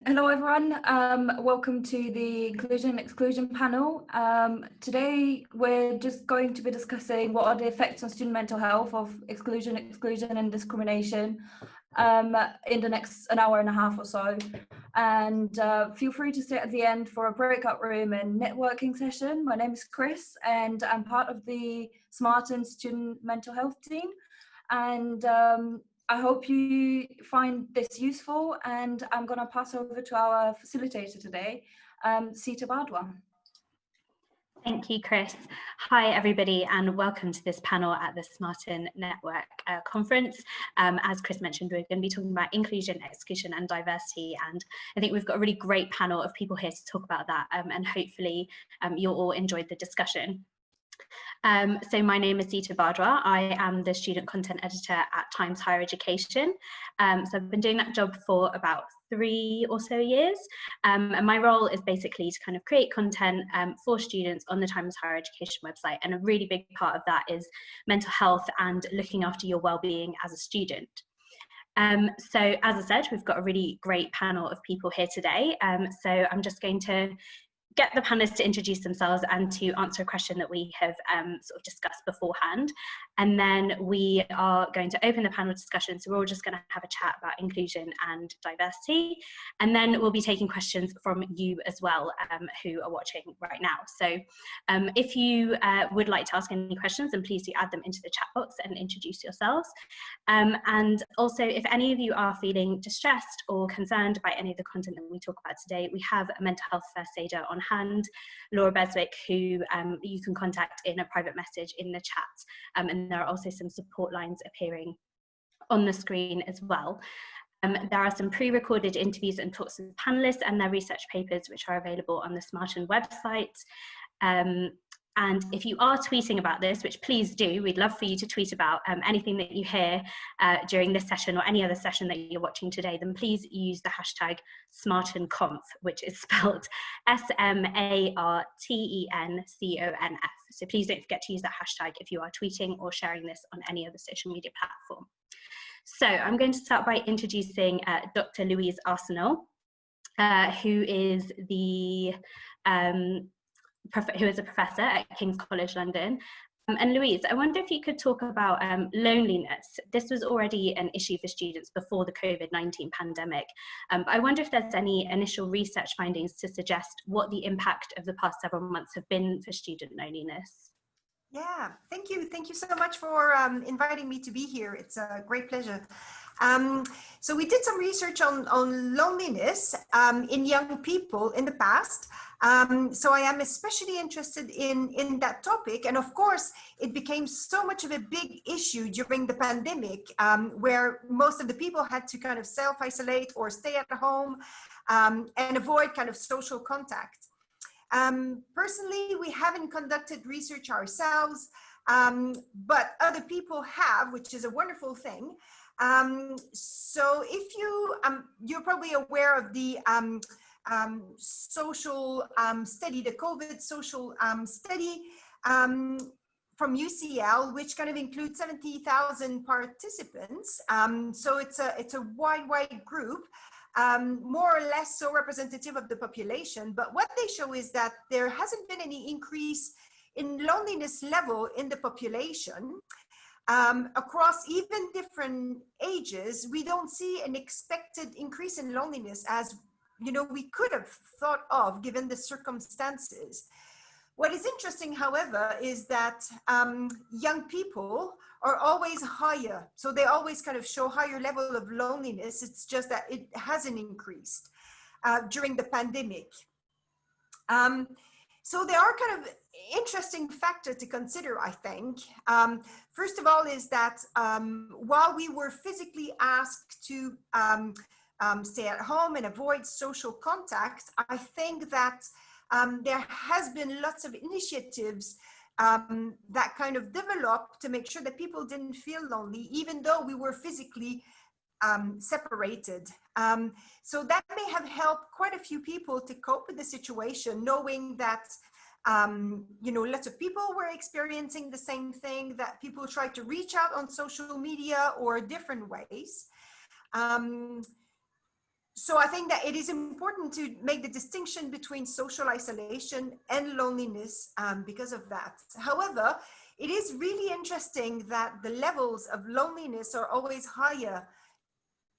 Hello everyone, welcome to the Inclusion and Exclusion panel. Today we're just going to be discussing what are the effects on student mental health of exclusion and discrimination in the next an hour and a half or so. And feel free to stay at the end for a breakout room and networking session. My name is Kris and I'm part of the SMaRteN student mental health team. And I hope you find this useful, and I'm going to pass over to our facilitator today, Seeta Bhardwa. Thank you, Kris. Hi, everybody, and welcome to this panel at the SMaRteN Network conference. As Kris mentioned, we're going to be talking about inclusion, exclusion, and diversity, and I think we've got a really great panel of people here to talk about that, and hopefully you'll all enjoy the discussion. So my name is Seeta Bhardwa. I am the student content editor at Times Higher Education. So I've been doing that job for about 3 or so years. And my role is basically to kind of create content for students on the Times Higher Education website. And a really big part of that is mental health and looking after your well-being as a student. So as I said, we've got a really great panel of people here today. So I'm just going to get the panelists to introduce themselves and to answer a question that we have sort of discussed beforehand. And then we are going to open the panel discussion. So we're all just going to have a chat about inclusion and diversity. And then we'll be taking questions from you as well, who are watching right now. So if you would like to ask any questions, then please do add them into the chat box and introduce yourselves. And also, if any of you are feeling distressed or concerned by any of the content that we talk about today, we have a mental health first aider on hand, Laura Beswick, who you can contact in a private message in the chat. And there are also some support lines appearing on the screen as well. There are some pre-recorded interviews and talks with panelists and their research papers, which are available on the SMaRteN website. And if you are tweeting about this, which please do, we'd love for you to tweet about anything that you hear during this session or any other session that you're watching today, then please use the hashtag SMaRteNconf, which is spelled SMARTENCONF. So please don't forget to use that hashtag if you are tweeting or sharing this on any other social media platform. So I'm going to start by introducing Dr. Louise Arsenault, who is a professor at King's College London. And Louise, I wonder if you could talk about loneliness. This was already an issue for students before the COVID-19 pandemic. But I wonder if there's any initial research findings to suggest what the impact of the past several months have been for student loneliness. Yeah, thank you. Thank you so much for inviting me to be here. It's a great pleasure. So we did some research on loneliness in young people in the past. So I am especially interested in that topic. And of course, it became so much of a big issue during the pandemic, where most of the people had to kind of self-isolate or stay at home and avoid kind of social contact. Personally, we haven't conducted research ourselves, but other people have, which is a wonderful thing. So if you're probably aware of the social study, the COVID social study from UCL, which kind of includes 70,000 participants. So it's a wide group. More or less so representative of the population, but what they show is that there hasn't been any increase in loneliness level in the population. Across even different ages, we don't see an expected increase in loneliness as we could have thought of given the circumstances. What is interesting, however, is that young people are always higher. So they always kind of show higher level of loneliness. It's just that it hasn't increased during the pandemic. So there are kind of interesting factors to consider, I think. First of all is that while we were physically asked to stay at home and avoid social contact, I think that there has been lots of initiatives that kind of developed to make sure that people didn't feel lonely, even though we were physically separated. So that may have helped quite a few people to cope with the situation, knowing that lots of people were experiencing the same thing, that people tried to reach out on social media or different ways. So I think that it is important to make the distinction between social isolation and loneliness because of that. However, it is really interesting that the levels of loneliness are always higher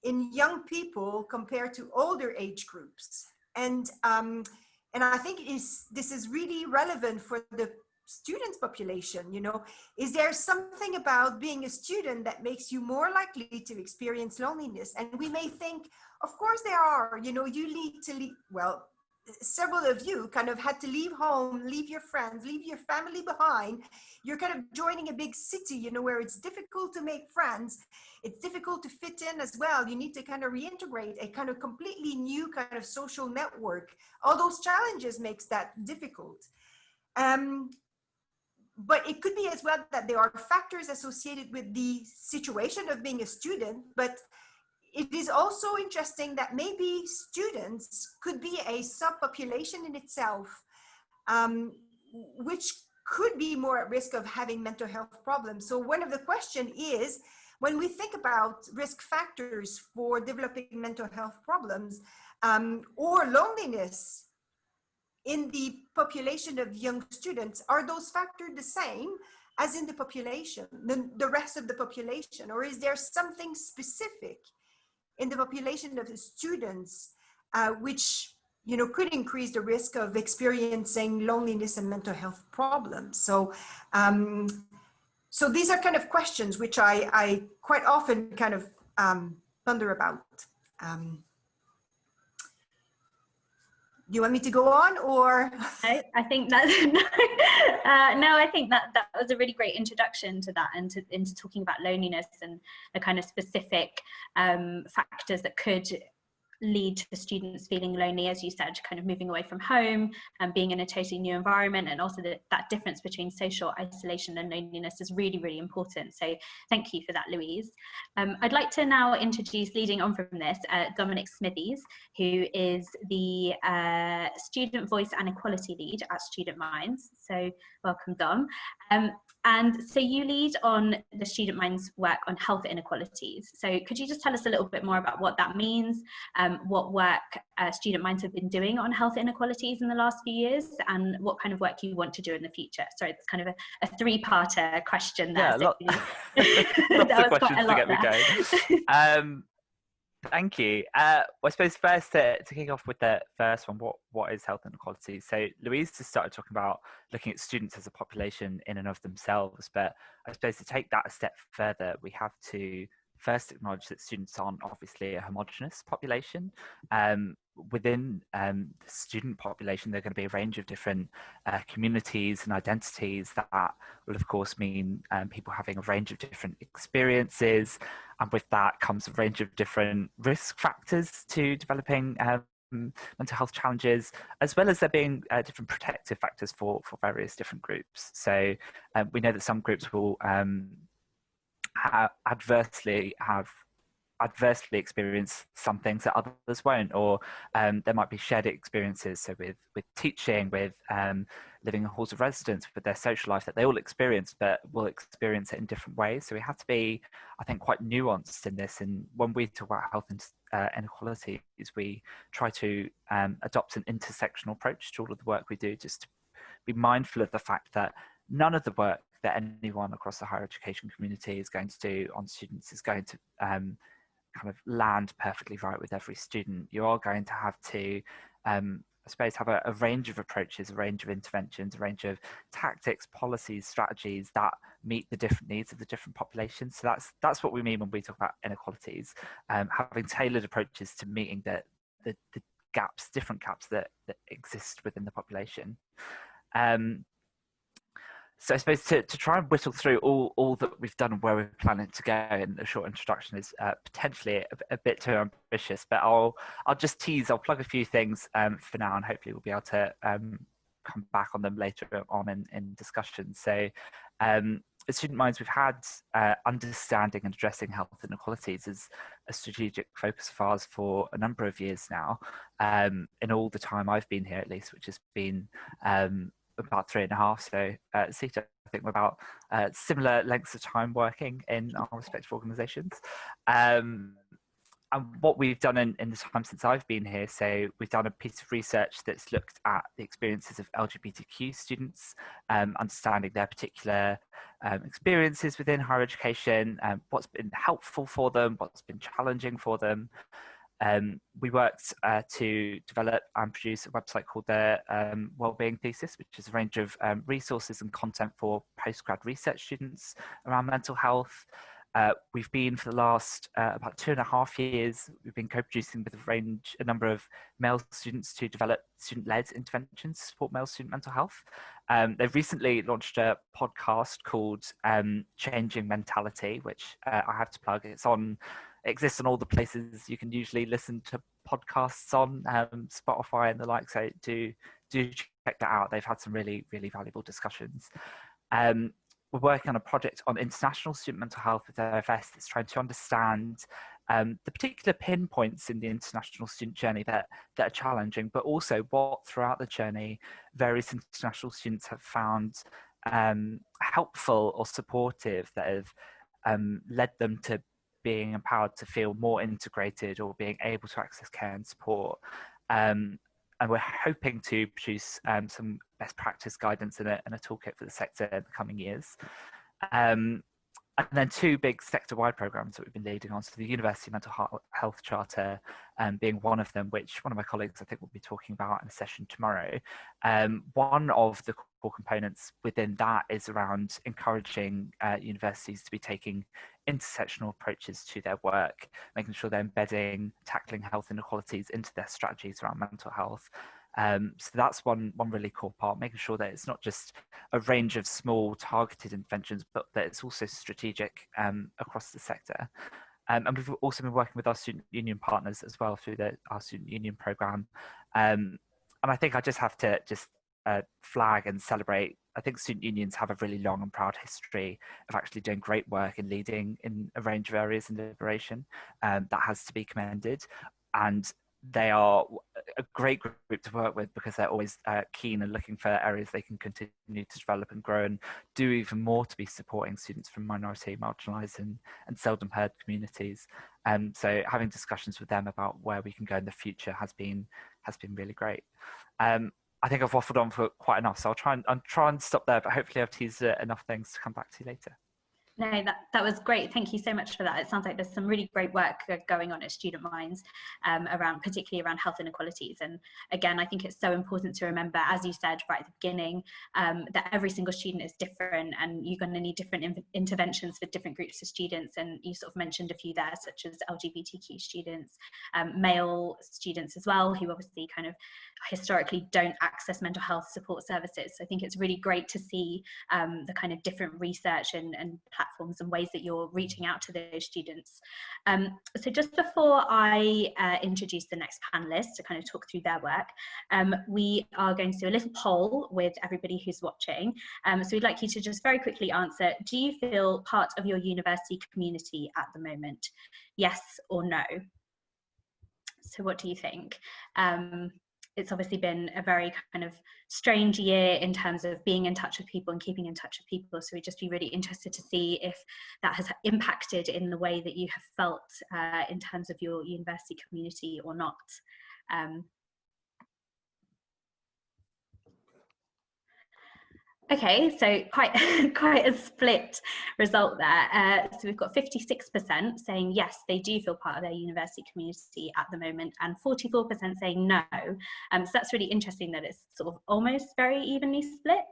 in young people compared to older age groups. And I think this is really relevant for the students population. You know, is there something about being a student that makes you more likely to experience loneliness? And we may think, of course there are, you know, you need to leave, well, several of you kind of had to leave home, leave your friends, leave your family behind. You're kind of joining a big city, you know, where it's difficult to make friends. It's difficult to fit in as well. You need to kind of reintegrate a kind of completely new kind of social network. All those challenges makes that difficult. But it could be as well that there are factors associated with the situation of being a student, but it is also interesting that maybe students could be a subpopulation in itself, which could be more at risk of having mental health problems. So one of the questions is, when we think about risk factors for developing mental health problems or loneliness in the population of young students, are those factors the same as in the population, the rest of the population? Or is there something specific in the population of the students, which, you know, could increase the risk of experiencing loneliness and mental health problems? So, so these are kind of questions which I quite often kind of ponder about. Do you want me to go on, or? No, I think that no, I think that was a really great introduction to that, and into talking about loneliness and the kind of specific factors that could lead to students feeling lonely, as you said, kind of moving away from home and being in a totally new environment, and also that difference between social isolation and loneliness is really, really important. So thank you for that, Louise. I'd like to now introduce, leading on from this, Dominic Smithies, who is the Student Voice and Equality Lead at StudentMinds. So welcome, Dom. And so you lead on the StudentMinds work on health inequalities. So could you just tell us a little bit more about what that means, what work StudentMinds have been doing on health inequalities in the last few years, and what kind of work you want to do in the future? Sorry, that's kind of a three-parter question there. Yeah, So lots of questions to get me going. Thank you. I suppose first to kick off with the first one, what is health inequality? So Louise just started talking about looking at students as a population in and of themselves, but I suppose to take that a step further, we have to first acknowledge that students aren't obviously a homogenous population. Within the student population, there are going to be a range of different communities and identities that will of course mean people having a range of different experiences, and with that comes a range of different risk factors to developing mental health challenges, as well as there being different protective factors for various different groups. So we know that some groups will adversely experience some things that others won't, or there might be shared experiences, so with teaching, with living in halls of residence, with their social life that they all experience, but will experience it in different ways. So we have to be, I think, quite nuanced in this, and when we talk about health inequalities, we try to adopt an intersectional approach to all of the work we do, just to be mindful of the fact that none of the work that anyone across the higher education community is going to do on students is going to kind of land perfectly right with every student. You are going to have to, I suppose, have a range of approaches, a range of interventions, a range of tactics, policies, strategies that meet the different needs of the different populations. So that's what we mean when we talk about inequalities, having tailored approaches to meeting the gaps, different gaps that exist within the population. So I suppose to try and whittle through all that we've done and where we're planning to go in a short introduction is potentially a bit too ambitious, but I'll just tease, I'll plug a few things for now, and hopefully we'll be able to come back on them later on in discussion. So at StudentMinds, we've had understanding and addressing health inequalities as a strategic focus of ours for a number of years now, in all the time I've been here at least, which has been about 3.5. So Seeta, I think we're about similar lengths of time working in our respective organisations. And And what we've done in the time since I've been here, so we've done a piece of research that's looked at the experiences of LGBTQ students, understanding their particular experiences within higher education, what's been helpful for them, what's been challenging for them. We worked to develop and produce a website called the Wellbeing Thesis, which is a range of resources and content for postgrad research students around mental health. We've been for the last about 2.5 years, we've been co-producing with a number of male students to develop student-led interventions to support male student mental health. They've recently launched a podcast called Changing Mentality, which I have to plug. It exists on all the places you can usually listen to podcasts on, Spotify and the like, so do check that out. They've had some really, really valuable discussions. We're working on a project on international student mental health with OFS that's trying to understand the particular pinpoints in the international student journey that are challenging, but also what throughout the journey various international students have found helpful or supportive, that have led them to being empowered to feel more integrated or being able to access care and support. And we're hoping to produce some best practice guidance and a toolkit for the sector in the coming years. And then 2 big sector-wide programs that we've been leading on, so the University Mental Health Charter being one of them, which one of my colleagues I think will be talking about in a session tomorrow. One of the core components within that is around encouraging universities to be taking intersectional approaches to their work, making sure they're embedding tackling health inequalities into their strategies around mental health. So that's one really core part, making sure that it's not just a range of small targeted interventions, but that it's also strategic across the sector. And we've also been working with our student union partners as well through our student union programme. And I think I just have to flag and celebrate. I think student unions have a really long and proud history of actually doing great work and leading in a range of areas in liberation. That has to be commended. And they are a great group to work with because they're always keen and looking for areas they can continue to develop and grow and do even more to be supporting students from minority, marginalised and seldom heard communities. So having discussions with them about where we can go in the future has been really great. I think I've waffled on for quite enough, so I'll try and stop there, but hopefully I've teased enough things to come back to later. No, that was great. Thank you so much for that. It sounds like there's some really great work going on at StudentMinds particularly around health inequalities. And again, I think it's so important to remember, as you said right at the beginning, that every single student is different and you're going to need different interventions for different groups of students. And you sort of mentioned a few there, such as LGBTQ students, male students as well, who obviously kind of historically don't access mental health support services. So I think it's really great to see the kind of different research and platforms and ways that you're reaching out to those students. So just before I introduce the next panelists to kind of talk through their work, we are going to do a little poll with everybody who's watching. So we'd like you to just very quickly answer, do you feel part of your university community at the moment? Yes or no? So what do you think? It's obviously been a very kind of strange year in terms of being in touch with people and keeping in touch with people. So we'd just be really interested to see if that has impacted in the way that you have felt in terms of your university community or not. Okay, so quite a split result there. So we've got 56% saying yes, they do feel part of their university community at the moment, and 44% saying no. So that's really interesting that it's sort of almost very evenly split.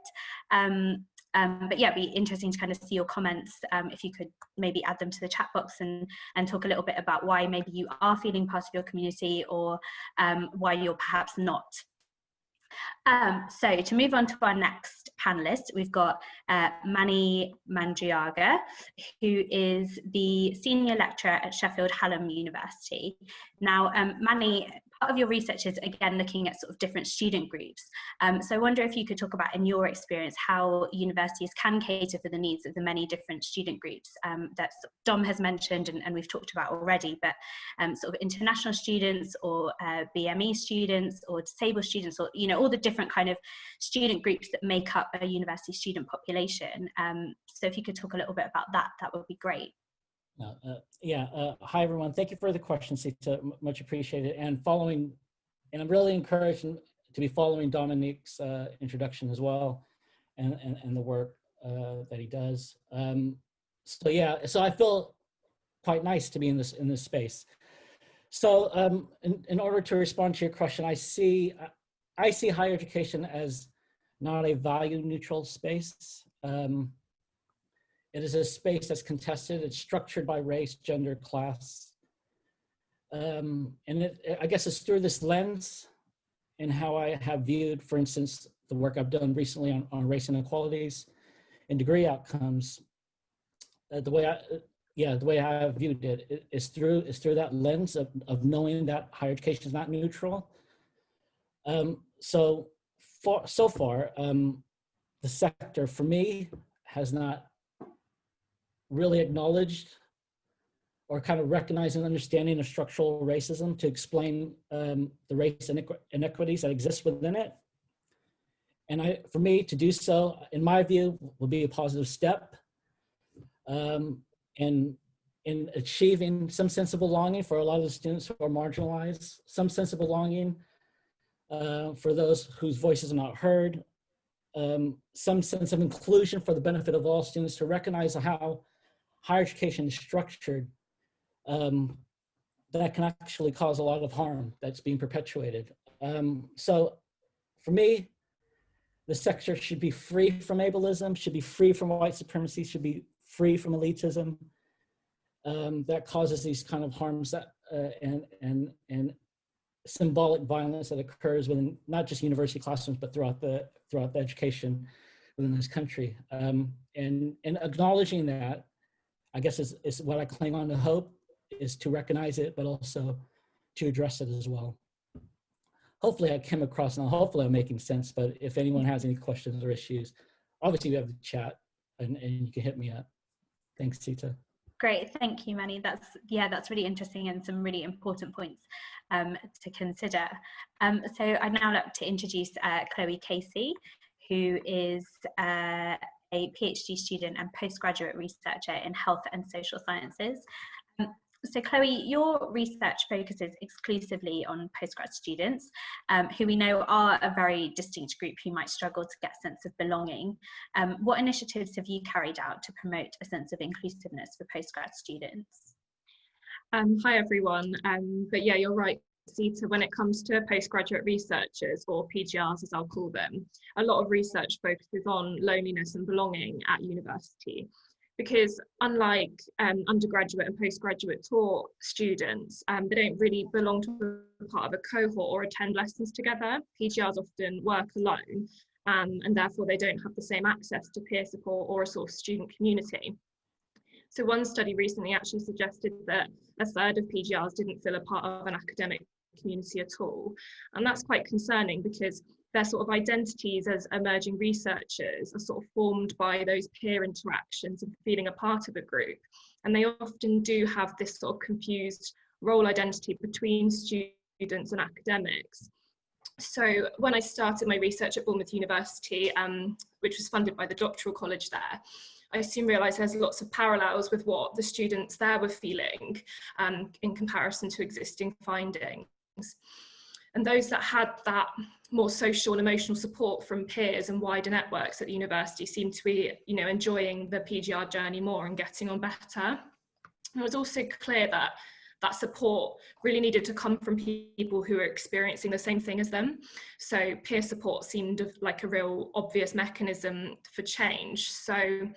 But yeah, it'd be interesting to kind of see your comments, if you could maybe add them to the chat box and talk a little bit about why maybe you are feeling part of your community or why you're perhaps not. So to move on to our next panelist, we've got Manny Madriaga, who is the senior lecturer at Sheffield Hallam University. Now, Manny, part of your research is again looking at sort of different student groups. So I wonder if you could talk about, in your experience, how universities can cater for the needs of the many different student groups that Dom has mentioned and we've talked about already, but sort of international students or BME students or disabled students, or all the different kind of student groups that make up a university student population. So if you could talk a little bit about that, that would be great. Hi everyone. Thank you for the question, Seeta. Much appreciated. And I'm really encouraged to be following Dominic's introduction as well, and the work that he does. So I feel quite nice to be in this space. So in order to respond to your question, I see higher education as not a value neutral space. It is a space that's contested. It's structured by race, gender, class. And I guess it's through this lens and how I have viewed, for instance, the work I've done recently on race inequalities and degree outcomes. The way I have viewed it is through that lens of knowing that higher education is not neutral. So far, the sector for me has not really acknowledged or kind of recognized an understanding of structural racism to explain the race inequities that exist within it. And for me to do so, in my view, will be a positive step in achieving some sense of belonging for a lot of the students who are marginalized, some sense of belonging for those whose voices are not heard, some sense of inclusion for the benefit of all students, to recognize how higher education is structured that can actually cause a lot of harm that's being perpetuated. So for me, the sector should be free from ableism, should be free from white supremacy, should be free from elitism that causes these kind of harms that and symbolic violence that occurs within not just university classrooms, but throughout the education within this country. And acknowledging that, I guess is what I cling on to hope, is to recognize it, but also to address it as well. Hopefully I came across, now hopefully I'm making sense, but if anyone has any questions or issues, obviously we have the chat and you can hit me up. Thanks, Seeta. Great, thank you, Manny. That's really interesting and some really important points to consider. So I'd now like to introduce Chloe Casey, who is a PhD student and postgraduate researcher in health and social sciences. So Chloe, your research focuses exclusively on postgrad students, who we know are a very distinct group who might struggle to get a sense of belonging. What initiatives have you carried out to promote a sense of inclusiveness for postgrad students? Hi everyone, but yeah, you're right, Seeta, when it comes to postgraduate researchers, or PGRs as I'll call them, a lot of research focuses on loneliness and belonging at university. Because unlike undergraduate and postgraduate taught students, they don't really belong to a part of a cohort or attend lessons together. PGRs often work alone, and therefore they don't have the same access to peer support or a sort of student community. So one study recently actually suggested that a third of PGRs didn't feel a part of an academic community at all. And that's quite concerning, because their sort of identities as emerging researchers are sort of formed by those peer interactions and feeling a part of a group. And they often do have this sort of confused role identity between students and academics. So when I started my research at Bournemouth University, which was funded by the doctoral college there, I soon realised there's lots of parallels with what the students there were feeling in comparison to existing findings. And those that had that more social and emotional support from peers and wider networks at the university seemed to be, enjoying the PGR journey more and getting on better. And it was also clear that that support really needed to come from people who were experiencing the same thing as them. So peer support seemed like a real obvious mechanism for change. So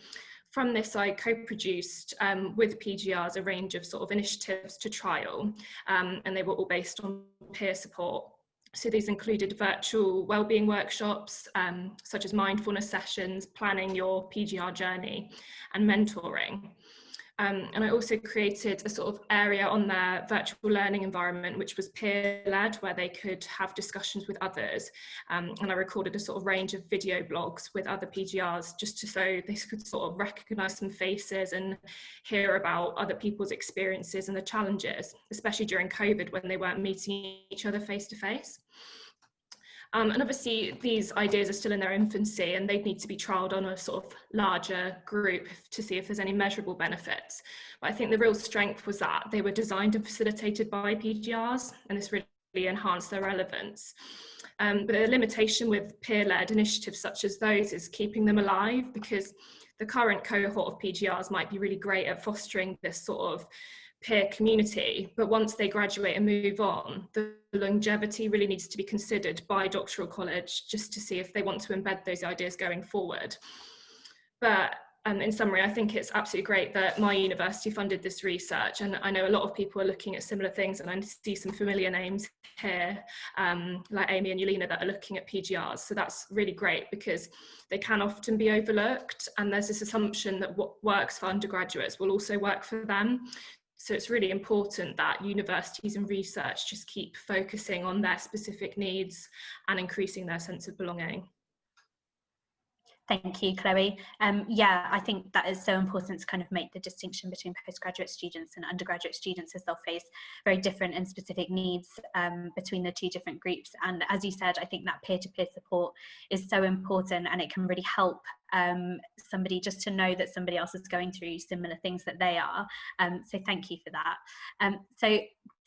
from this, I co-produced with PGRs a range of sort of initiatives to trial, and they were all based on peer support. So these included virtual wellbeing workshops, such as mindfulness sessions, planning your PGR journey, and mentoring. And I also created a sort of area on their virtual learning environment, which was peer-led, where they could have discussions with others. And I recorded a sort of range of video blogs with other PGRs, just so they could sort of recognise some faces and hear about other people's experiences and the challenges, especially during COVID when they weren't meeting each other face to face. And obviously these ideas are still in their infancy and they need to be trialled on a sort of larger group to see if there's any measurable benefits. But I think the real strength was that they were designed and facilitated by PGRs, and this really enhanced their relevance. But the limitation with peer-led initiatives such as those is keeping them alive, because the current cohort of PGRs might be really great at fostering this sort of peer community, but once they graduate and move on, the longevity really needs to be considered by doctoral college just to see if they want to embed those ideas going forward. But in summary, I think it's absolutely great that my university funded this research, and I know a lot of people are looking at similar things, and I see some familiar names here, like Amy and Yelena, that are looking at PGRs. So that's really great because they can often be overlooked, and there's this assumption that what works for undergraduates will also work for them. So it's really important that universities and research just keep focusing on their specific needs and increasing their sense of belonging. Thank you, Chloe. Yeah, I think that is so important to kind of make the distinction between postgraduate students and undergraduate students, as they'll face very different and specific needs between the two different groups. And as you said, I think that peer-to-peer support is so important, and it can really help somebody just to know that somebody else is going through similar things that they are. So thank you for that. So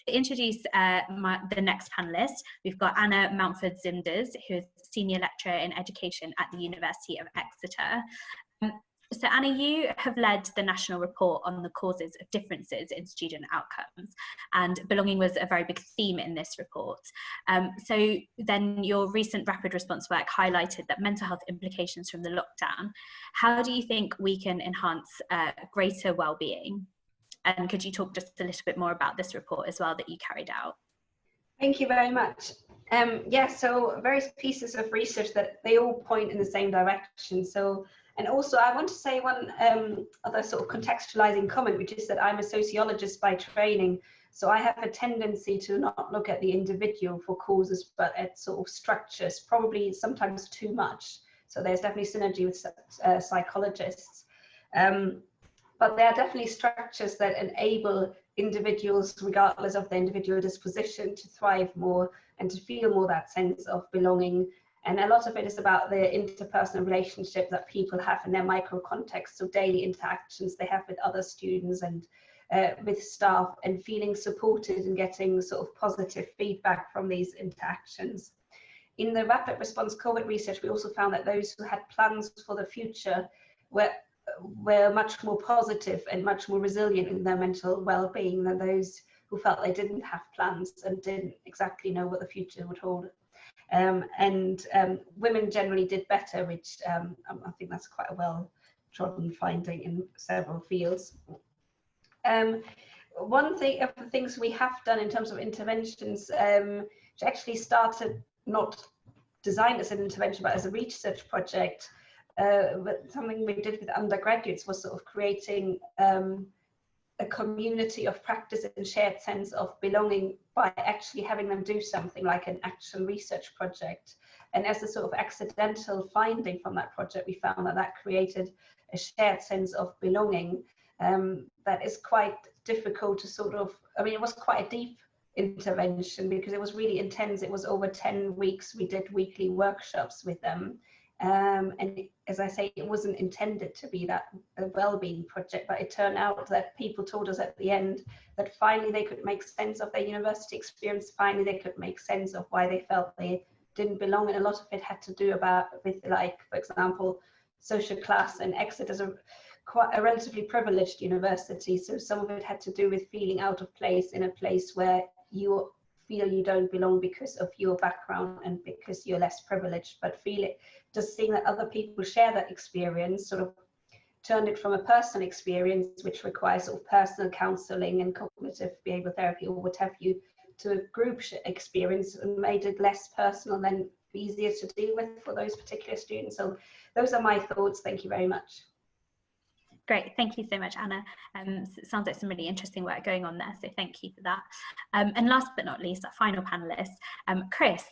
to introduce the next panellist, we've got Anna Mountford-Zinders, who is Senior Lecturer in Education at the University of Exeter. So Anna, you have led the national report on the causes of differences in student outcomes, and belonging was a very big theme in this report. So then your recent rapid response work highlighted that mental health implications from the lockdown. How do you think we can enhance greater well-being? And could you talk just a little bit more about this report as well that you carried out? Thank you very much. Yeah, so various pieces of research that they all point in the same direction. So, and also I want to say one other sort of contextualizing comment, which is that I'm a sociologist by training. So I have a tendency to not look at the individual for causes, but at sort of structures, probably sometimes too much. So there's definitely synergy with psychologists. But there are definitely structures that enable individuals, regardless of their individual disposition, to thrive more and to feel more that sense of belonging. And a lot of it is about the interpersonal relationship that people have in their micro context, so daily interactions they have with other students and with staff, and feeling supported and getting sort of positive feedback from these interactions. In the rapid response COVID research, we also found that those who had plans for the future were much more positive and much more resilient in their mental well-being than those who felt they didn't have plans and didn't exactly know what the future would hold. Women generally did better, which I think that's quite a well-trodden finding in several fields. One thing of the things we have done in terms of interventions, which actually started not designed as an intervention but as a research project, but something we did with undergraduates was sort of creating a community of practice and shared sense of belonging by actually having them do something like an action research project. And as a sort of accidental finding from that project, we found that that created a shared sense of belonging that is quite difficult to sort of, I mean, it was quite a deep intervention because it was really intense. It was over 10 weeks. We did weekly workshops with them. And as I say, it wasn't intended to be that a well-being project, but it turned out that people told us at the end that finally they could make sense of their university experience. Finally, they could make sense of why they felt they didn't belong. And a lot of it had to do with, like, for example, social class, and Exeter is quite a relatively privileged university. So some of it had to do with feeling out of place in a place where you feel you don't belong because of your background and because you're less privileged, but just seeing that other people share that experience sort of turned it from a personal experience, which requires sort of personal counseling and cognitive behavioral therapy or what have you, to a group experience, and made it less personal and then easier to deal with for those particular students. So those are my thoughts. Thank you very much. Great, thank you so much, Anna. It sounds like some really interesting work going on there, so thank you for that. And last but not least, our final panellist, Kris,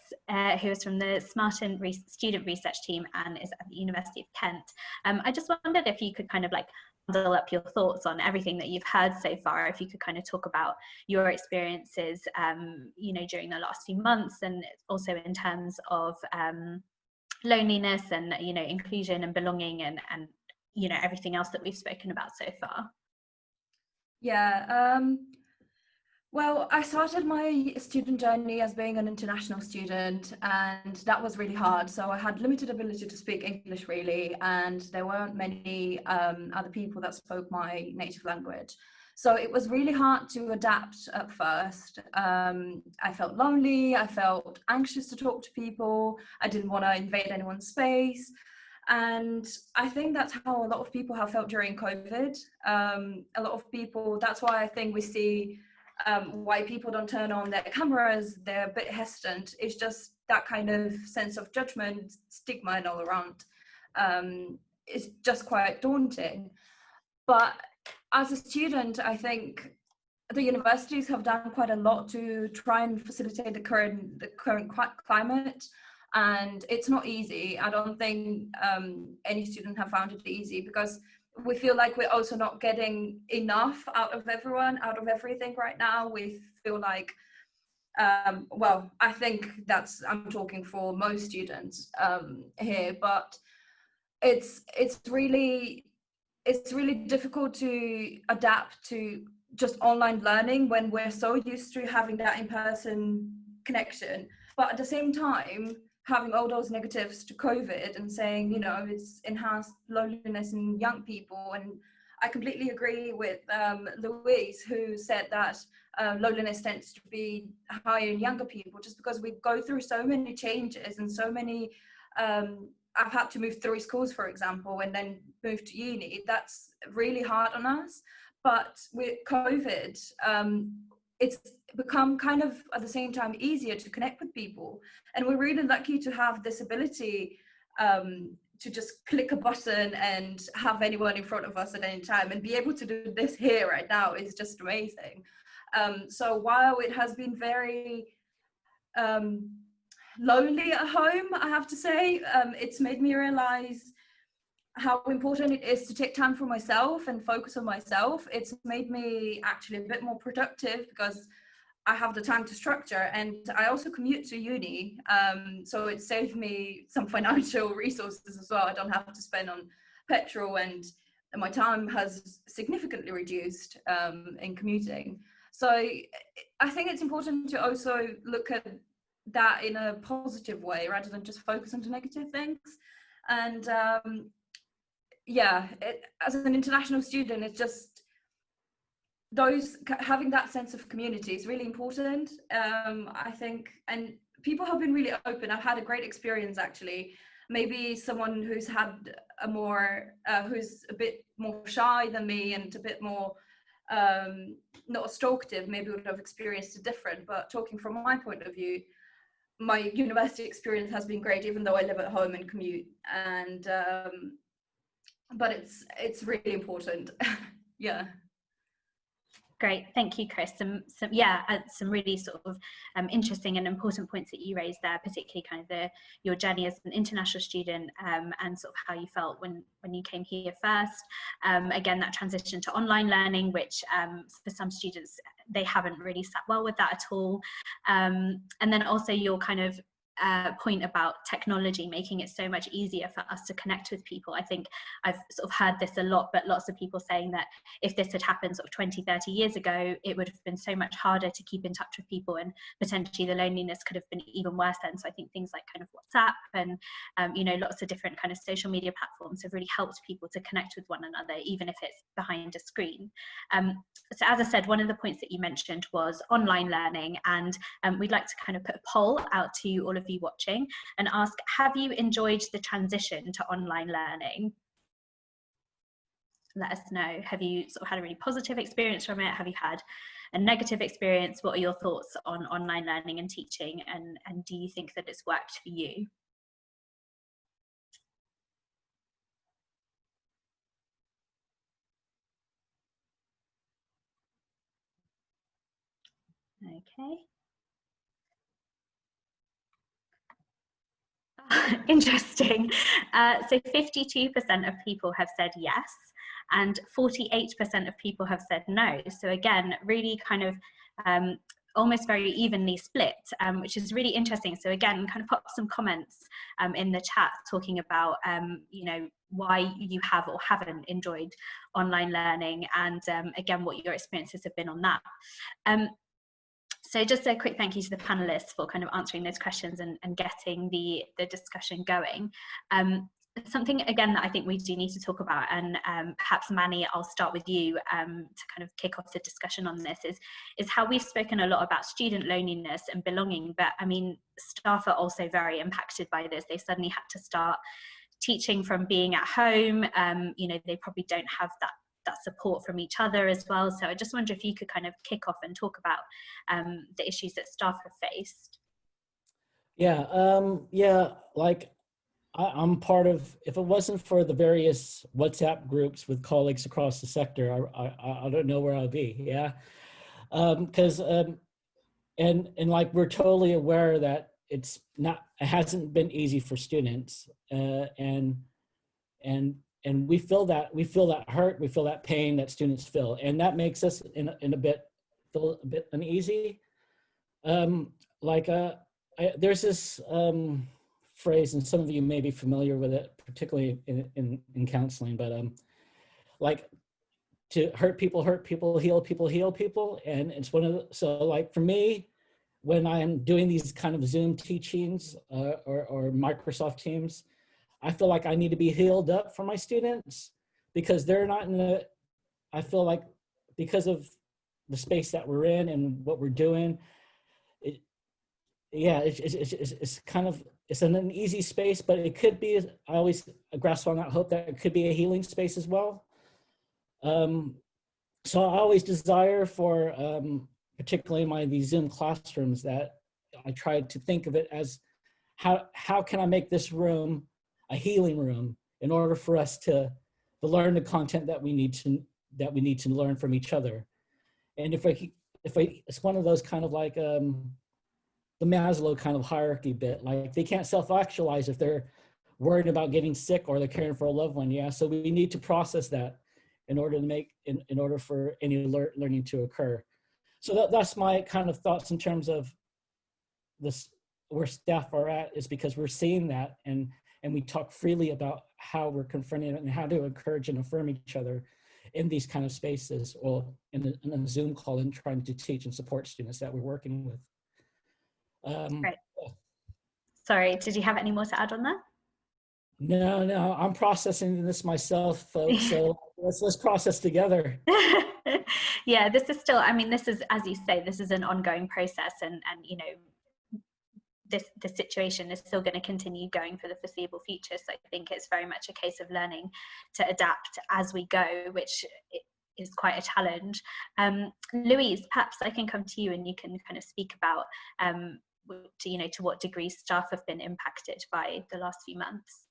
who is from the SMaRteN student research team and is at the University of Kent. I just wondered if you could kind of like bundle up your thoughts on everything that you've heard so far, if you could kind of talk about your experiences, you know, during the last few months, and also in terms of loneliness and, you know, inclusion and belonging, and you know, everything else that we've spoken about so far. Yeah, well, I started my student journey as being an international student, and that was really hard. So I had limited ability to speak English, really, and there weren't many other people that spoke my native language. So it was really hard to adapt at first. I felt lonely, I felt anxious to talk to people, I didn't want to invade anyone's space. And I think that's how a lot of people have felt during COVID. A lot of people, that's why I think we see why people don't turn on their cameras, they're a bit hesitant. It's just that kind of sense of judgment, stigma, and all around. It's just quite daunting. But as a student, I think the universities have done quite a lot to try and facilitate the current climate. And it's not easy. I don't think any student have found it easy, because we feel like we're also not getting enough out of everyone, out of everything right now. We feel like, well, I think I'm talking for most students here, but it's really difficult to adapt to just online learning when we're so used to having that in-person connection. But at the same time, having all those negatives to COVID and saying, you know, it's enhanced loneliness in young people. And I completely agree with Louise, who said that loneliness tends to be higher in younger people, just because we go through so many changes and so many, I've had to move 3 schools, for example, and then move to uni. That's really hard on us. But with COVID, it's become kind of at the same time easier to connect with people, and we're really lucky to have this ability to just click a button and have anyone in front of us at any time, and be able to do this here right now is just amazing. So while it has been very lonely at home, I have to say, it's made me realize how important it is to take time for myself and focus on myself. It's made me actually a bit more productive, because I have the time to structure, and I also commute to uni, so it saved me some financial resources as well. I don't have to spend on petrol, and my time has significantly reduced in commuting. So I think it's important to also look at that in a positive way, rather than just focus on the negative things. And yeah, as an international student, it's just having that sense of community is really important, I think. And people have been really open. I've had a great experience, actually. Maybe someone who's had a more who's a bit more shy than me and a bit more not as talkative, maybe would have experienced it different. But talking from my point of view, my university experience has been great, even though I live at home and commute. And but it's really important. Yeah. Great, thank you, Kris. Some really sort of interesting and important points that you raised there, particularly kind of your journey as an international student, and sort of how you felt when you came here first. Again, that transition to online learning, which for some students, they haven't really sat well with that at all. And then also your kind of point about technology making it so much easier for us to connect with people. I think I've sort of heard this a lot, but lots of people saying that if this had happened sort of 20, 30 years ago, it would have been so much harder to keep in touch with people, and potentially the loneliness could have been even worse then. So I think things like kind of WhatsApp and you know, lots of different kind of social media platforms have really helped people to connect with one another, even if it's behind a screen. So as I said, one of the points that you mentioned was online learning, and we'd like to kind of put a poll out to all of you watching and ask, have you enjoyed the transition to online learning? Let us know. Have you sort of had a really positive experience from it? Have you had a negative experience? What are your thoughts on online learning and teaching, and do you think that it's worked for you? Okay. Interesting. So 52% of people have said yes, and 48% of people have said no. So again, really kind of almost very evenly split, which is really interesting. So again, kind of pop some comments in the chat talking about, you know, why you have or haven't enjoyed online learning, and again, what your experiences have been on that. So just a quick thank you to the panelists for kind of answering those questions and getting the discussion going. Something again that I think we do need to talk about, and perhaps Manny, I'll start with you to kind of kick off the discussion on this, is how we've spoken a lot about student loneliness and belonging, but I mean, staff are also very impacted by this. They suddenly had to start teaching from being at home. You know, they probably don't have that support from each other as well. So I just wonder if you could kind of kick off and talk about the issues that staff have faced. Yeah, like I'm part of, if it wasn't for the various WhatsApp groups with colleagues across the sector, I don't know where I'd be, yeah? Because, and like we're totally aware that it hasn't been easy for students, and we feel that hurt, we feel that pain that students feel, and that makes us feel a bit uneasy. There's this phrase, and some of you may be familiar with it, particularly in counseling, but like, to hurt people, heal people, and it's one of the, so like for me, when I'm doing these kind of Zoom teachings or Microsoft Teams, I feel like I need to be healed up for my students, because they're not in the, I feel like because of the space that we're in and what we're doing, it's kind of, it's an uneasy space, but it could be, I always grasp on that hope that it could be a healing space as well. So I always desire for, particularly in these Zoom classrooms, that I try to think of it as how can I make this room a healing room in order for us to learn the content that we need to learn from each other. And it's one of those kind of like the Maslow kind of hierarchy bit, like they can't self-actualize if they're worried about getting sick or they're caring for a loved one. Yeah, so we need to process that in order to make, in order for any learning to occur. So that's my kind of thoughts in terms of this, where staff are at, is because we're seeing that, and we talk freely about how we're confronting it and how to encourage and affirm each other in these kind of spaces, or in a Zoom call, and trying to teach and support students that we're working with. Right. Sorry, did you have any more to add on that? No, I'm processing this myself, folks. So let's process together. Yeah, this is still, I mean, this is, as you say, this is an ongoing process, and you know, this situation is still going to continue going for the foreseeable future. So I think it's very much a case of learning to adapt as we go, which is quite a challenge. Louise, perhaps I can come to you and you can kind of speak about to what degree staff have been impacted by the last few months.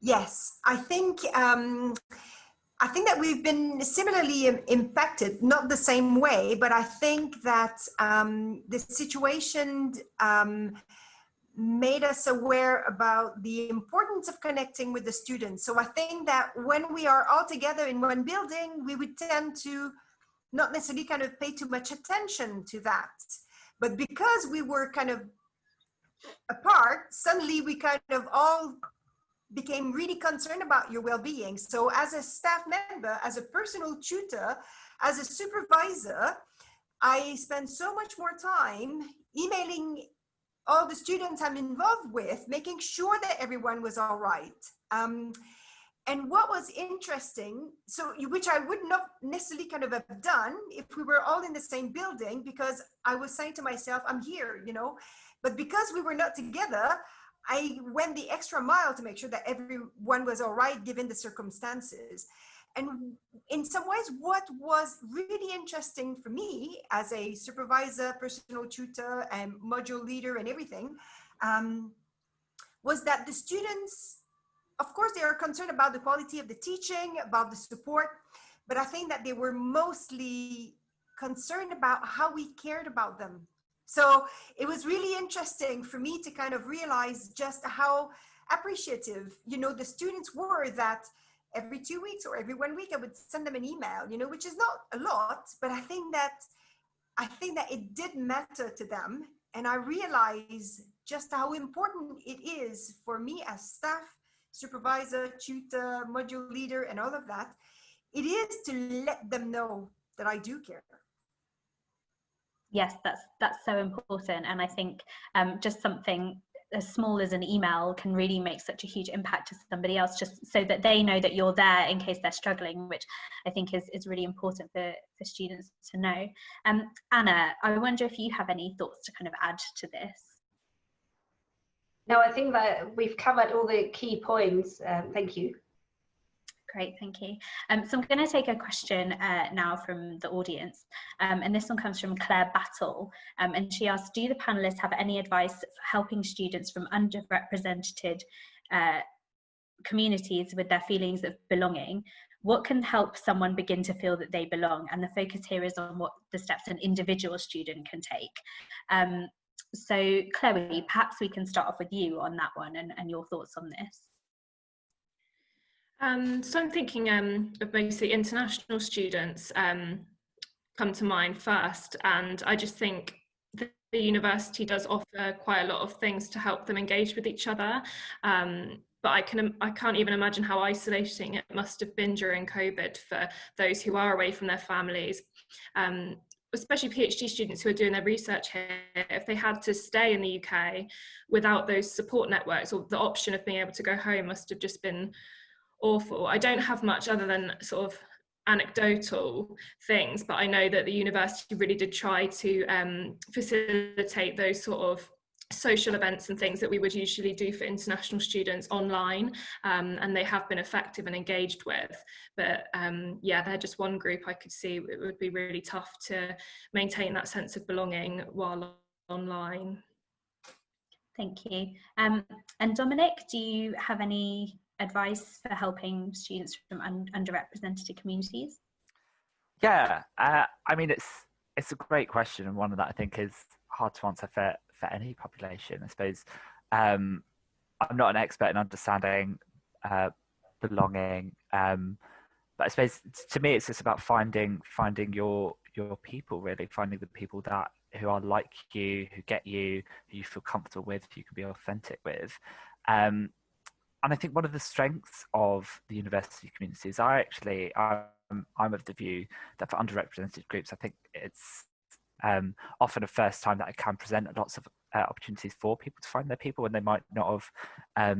Yes, I think that we've been similarly impacted, not the same way, but I think that the situation made us aware about the importance of connecting with the students. So I think that when we are all together in one building, we would tend to not necessarily kind of pay too much attention to that. But because we were kind of apart, suddenly we kind of all became really concerned about your well-being. So as a staff member, as a personal tutor, as a supervisor, I spend so much more time emailing all the students I'm involved with, making sure that everyone was all right. And what was interesting, which I would not necessarily kind of have done if we were all in the same building, because I was saying to myself, I'm here, you know, but because we were not together, I went the extra mile to make sure that everyone was all right, given the circumstances. And in some ways, what was really interesting for me as a supervisor, personal tutor, and module leader and everything, was that the students, of course, they are concerned about the quality of the teaching, about the support, but I think that they were mostly concerned about how we cared about them. So it was really interesting for me to kind of realize just how appreciative, you know, the students were that every 2 weeks or every 1 week I would send them an email, you know, which is not a lot, but I think that it did matter to them. And I realized just how important it is for me as staff, supervisor, tutor, module leader, and all of that. It is to let them know that I do care. Yes, that's so important. And I think just something as small as an email can really make such a huge impact to somebody else, just so that they know that you're there in case they're struggling, which I think is really important for students to know. Anna, I wonder if you have any thoughts to kind of add to this. No, I think that we've covered all the key points. Thank you. Great, thank you. So I'm going to take a question now from the audience, and this one comes from Claire Battle, and she asks, do the panelists have any advice for helping students from underrepresented communities with their feelings of belonging? What can help someone begin to feel that they belong? And the focus here is on what the steps an individual student can take. So Chloe, perhaps we can start off with you on that one and your thoughts on this. So I'm thinking of mostly international students come to mind first, and I just think the university does offer quite a lot of things to help them engage with each other. But I can't even imagine how isolating it must have been during COVID for those who are away from their families, especially PhD students who are doing their research here. If they had to stay in the UK without those support networks, or the option of being able to go home must have just been awful. I don't have much other than sort of anecdotal things, but I know that the university really did try to facilitate those sort of social events and things that we would usually do for international students online, and they have been effective and engaged with. But yeah, they're just one group I could see it would be really tough to maintain that sense of belonging while online. Thank you. And Dominic, do you have any advice for helping students from underrepresented communities? Yeah, I mean, it's a great question, and one that I think is hard to answer for any population. I suppose I'm not an expert in understanding belonging, but I suppose to me it's just about finding your people, really, finding the people that who are like you, who get you, who you feel comfortable with, who you can be authentic with. And I think one of the strengths of the university community is I'm of the view that for underrepresented groups, I think it's often a first time that it can present lots of opportunities for people to find their people when they might not have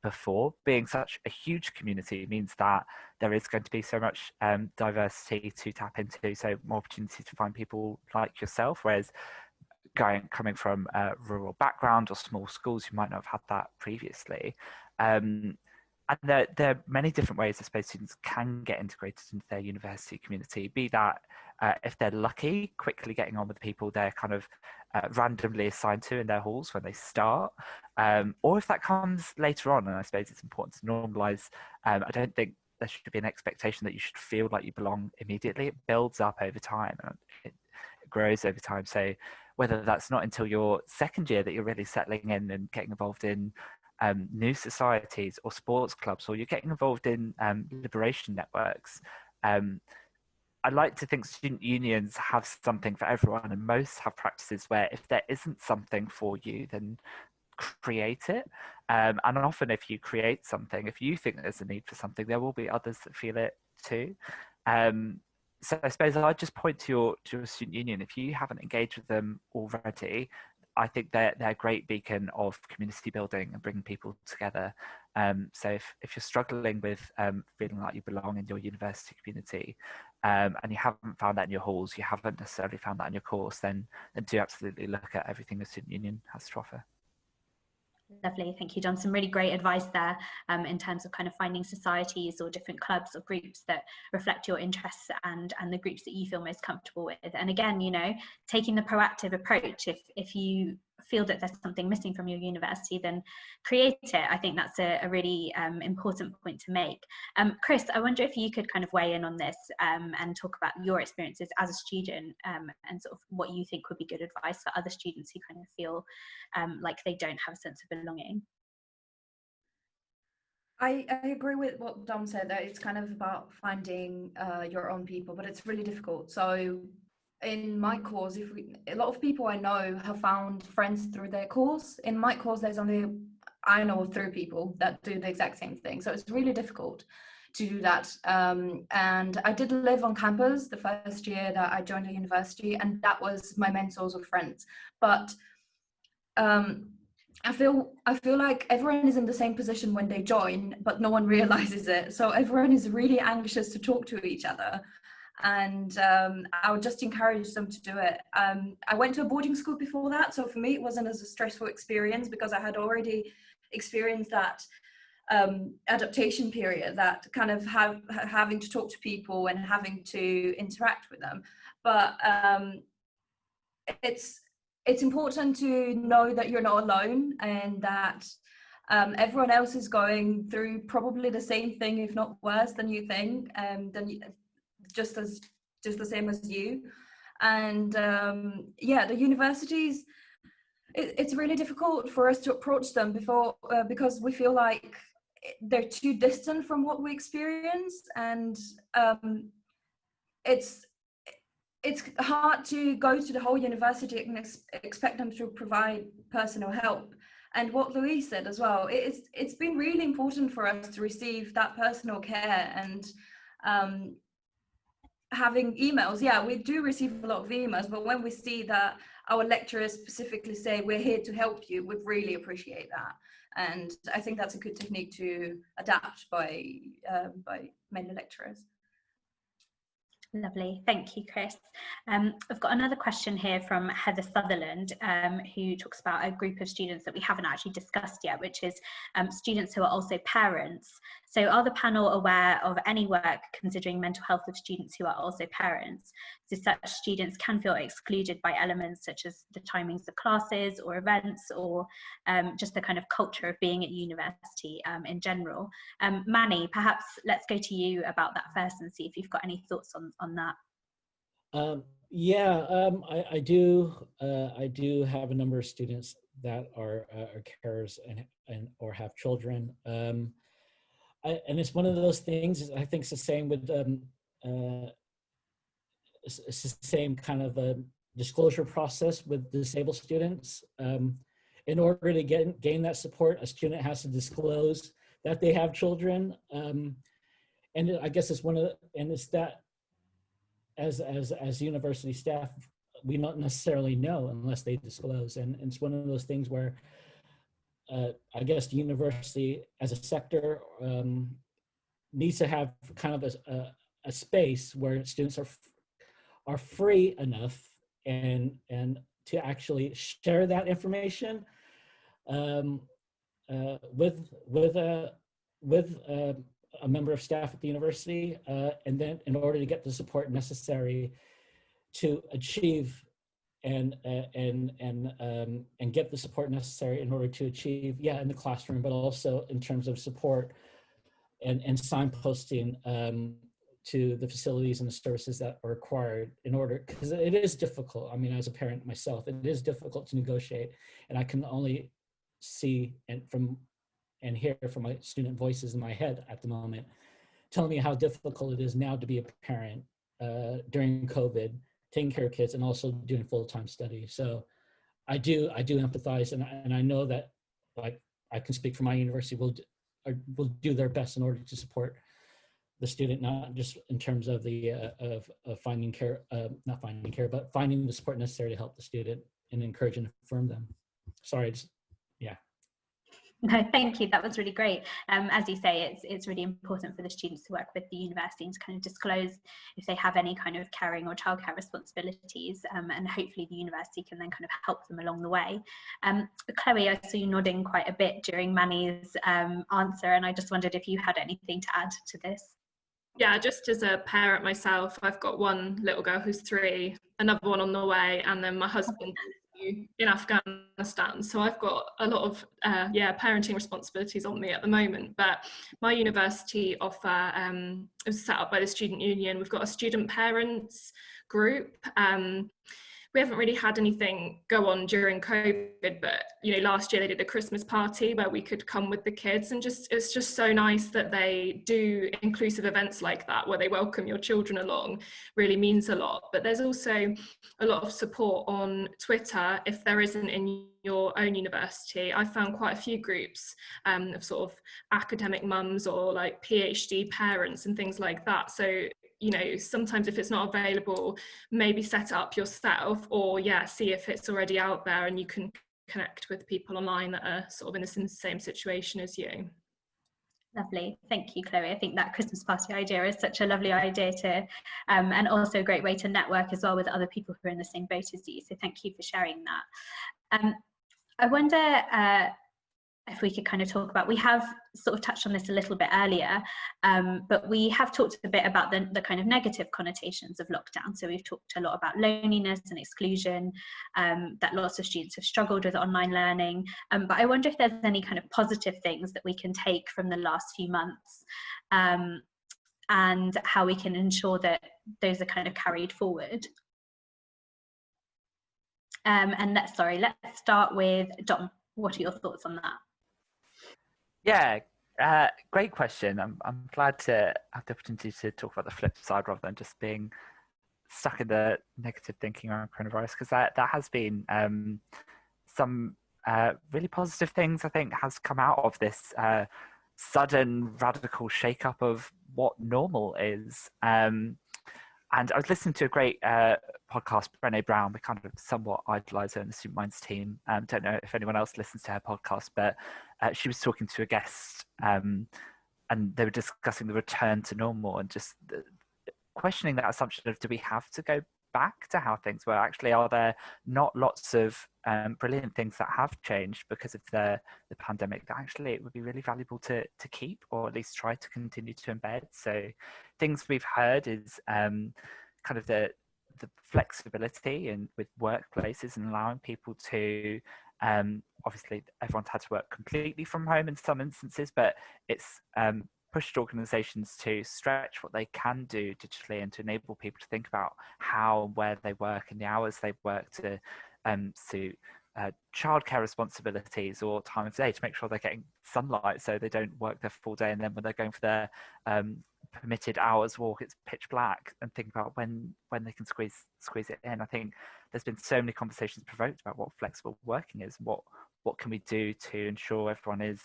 before. Being such a huge community means that there is going to be so much diversity to tap into, so more opportunities to find people like yourself, whereas coming from a rural background or small schools, you might not have had that previously. And there are many different ways I suppose students can get integrated into their university community, be that if they're lucky, quickly getting on with people they're kind of randomly assigned to in their halls when they start, or if that comes later on. And I suppose it's important to normalise. I don't think there should be an expectation that you should feel like you belong immediately. It builds up over time and it grows over time. So whether that's not until your second year that you're really settling in and getting involved in new societies or sports clubs, or you're getting involved in liberation networks. I like to think student unions have something for everyone, and most have practices where if there isn't something for you, then create it. And often if you create something, if you think there's a need for something, there will be others that feel it too. So I suppose I'd just point to your student union. If you haven't engaged with them already, I think they're a great beacon of community building and bringing people together. So if you're struggling with feeling like you belong in your university community, and you haven't found that in your halls, you haven't necessarily found that in your course, then do absolutely look at everything the student union has to offer. Lovely, thank you, John. Some really great advice there in terms of kind of finding societies or different clubs or groups that reflect your interests and the groups that you feel most comfortable with. And again, you know, taking the proactive approach. If you feel that there's something missing from your university, then create it. I think that's a really important point to make. Kris, I wonder if you could kind of weigh in on this and talk about your experiences as a student and sort of what you think would be good advice for other students who kind of feel like they don't have a sense of belonging. I agree with what Dom said, that it's kind of about finding your own people, but it's really difficult. So in my course, a lot of people I know have found friends through their course. In my course, there's only, I know of 3 people that do the exact same thing. So it's really difficult to do that. And I did live on campus the first year that I joined the university, and that was my main source of friends. But I feel like everyone is in the same position when they join, but no one realizes it. So everyone is really anxious to talk to each other. And I would just encourage them to do it. I went to a boarding school before that, so for me it wasn't as a stressful experience because I had already experienced that adaptation period, that kind of having to talk to people and having to interact with them. But it's important to know that you're not alone, and that everyone else is going through probably the same thing, if not worse than you think, just the same as you. And yeah, the universities, it's really difficult for us to approach them because we feel like they're too distant from what we experience, and it's hard to go to the whole university and expect them to provide personal help. And what Louise said as well, it's been really important for us to receive that personal care, and having emails. Yeah, we do receive a lot of emails, but when we see that our lecturers specifically say we're here to help you, we'd really appreciate that. And I think that's a good technique to adapt by many lecturers. Lovely, thank you, Kris. I've got another question here from Heather Sutherland, who talks about a group of students that we haven't actually discussed yet, which is students who are also parents. So are the panel aware of any work considering mental health of students who are also parents? So such students can feel excluded by elements such as the timings of classes or events, or just the kind of culture of being at university in general. Manny, perhaps let's go to you about that first and see if you've got any thoughts on that. I do have a number of students that are carers and or have children. And it's one of those things, I think it's the same with, it's the same kind of a disclosure process with disabled students. In order to gain that support, a student has to disclose that they have children. And I guess it's one of the, and it's that as university staff, we don't necessarily know unless they disclose. And it's one of those things where I guess the university as a sector needs to have kind of a space where students are free enough and to actually share that information with a member of staff at the university, and then in order to get the support necessary to achieve and get the support necessary in order to achieve, in the classroom, but also in terms of support and signposting to the facilities and the services that are required in order, because it is difficult. I mean, as a parent myself, it is difficult to negotiate, and I can only see and hear from my student voices in my head at the moment, telling me how difficult it is now to be a parent during COVID, taking care of kids and also doing full-time study. So I do empathize, and I know that, like, I can speak for my university, will do their best in order to support the student, not just in terms of the of finding care, not finding care, but finding the support necessary to help the student and encourage and affirm them. Sorry, No, thank you. That was really great. As you say, it's really important for the students to work with the university to kind of disclose if they have any kind of caring or childcare responsibilities, and hopefully the university can then kind of help them along the way. Chloe, I saw you nodding quite a bit during Manny's answer, and I just wondered if you had anything to add to this. Yeah, just as a parent myself, I've got one little girl who's 3, another one on the way, and then my husband in Afghanistan. So I've got a lot of parenting responsibilities on me at the moment. But my university offer, it was set up by the student union. We've got a student parents group, we haven't really had anything go on during COVID, but last year they did a Christmas party where we could come with the kids, and it's just so nice that they do inclusive events like that where they welcome your children along. Really means a lot. But there's also a lot of support on Twitter if there isn't in your own university. I found quite a few groups of sort of academic mums or like PhD parents and things like that. So sometimes if it's not available, maybe set it up yourself, or see if it's already out there and you can connect with people online that are sort of in the same situation as you. Lovely, thank you, Chloe. I think that Christmas party idea is such a lovely idea to, and also a great way to network as well with other people who are in the same boat as you. So thank you for sharing that. I wonder if we could kind of talk about, we have sort of touched on this a little bit earlier, but we have talked a bit about the kind of negative connotations of lockdown. So we've talked a lot about loneliness and exclusion, that lots of students have struggled with online learning. But I wonder if there's any kind of positive things that we can take from the last few months, and how we can ensure that those are kind of carried forward. And let's start with Dom. What are your thoughts on that? Yeah, great question. I'm glad to have the opportunity to talk about the flip side rather than just being stuck in the negative thinking around coronavirus, because that has been some really positive things I think has come out of this sudden radical shake-up of what normal is. And I was listening to a great podcast, Brené Brown. We kind of somewhat idolise her in the StudentMinds team. Don't know if anyone else listens to her podcast, but she was talking to a guest, and they were discussing the return to normal and just questioning that assumption of, do we have to go back to how things were? Actually, are there not lots of brilliant things that have changed because of the pandemic that actually it would be really valuable to keep, or at least try to continue to embed? So things we've heard is kind of the flexibility and with workplaces and allowing people to obviously everyone's had to work completely from home in some instances, but it's pushed organizations to stretch what they can do digitally and to enable people to think about how and where they work and the hours they work to suit childcare responsibilities or time of day, to make sure they're getting sunlight so they don't work their full day, and then when they're going for their permitted hours walk it's pitch black, and think about when they can squeeze it in. I think there's been so many conversations provoked about what flexible working is, what can we do to ensure everyone is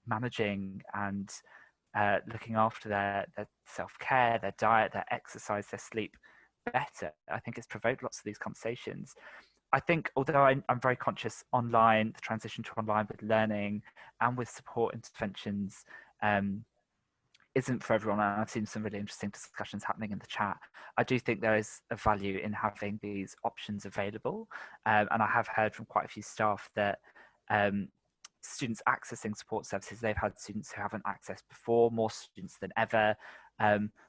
managing and looking after their self-care, their diet, their exercise, their sleep better. I think it's provoked lots of these conversations. I think, although I'm very conscious online, the transition to online with learning and with support interventions isn't for everyone, and I've seen some really interesting discussions happening in the chat. I do think there is a value in having these options available, and I have heard from quite a few staff that students accessing support services, they've had students who haven't accessed before, more students than ever,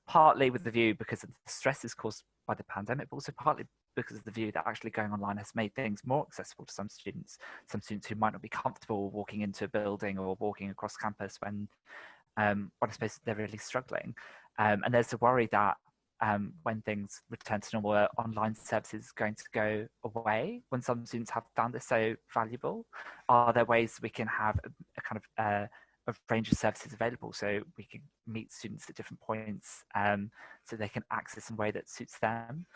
partly with the view because of the stresses caused by the pandemic, but also partly because of the view that actually going online has made things more accessible to some students who might not be comfortable walking into a building or walking across campus when I suppose they're really struggling. And there's a worry that when things return to normal, online services are going to go away when some students have found this so valuable. Are there ways we can have a kind of a range of services available so we can meet students at different points so they can access in a way that suits them?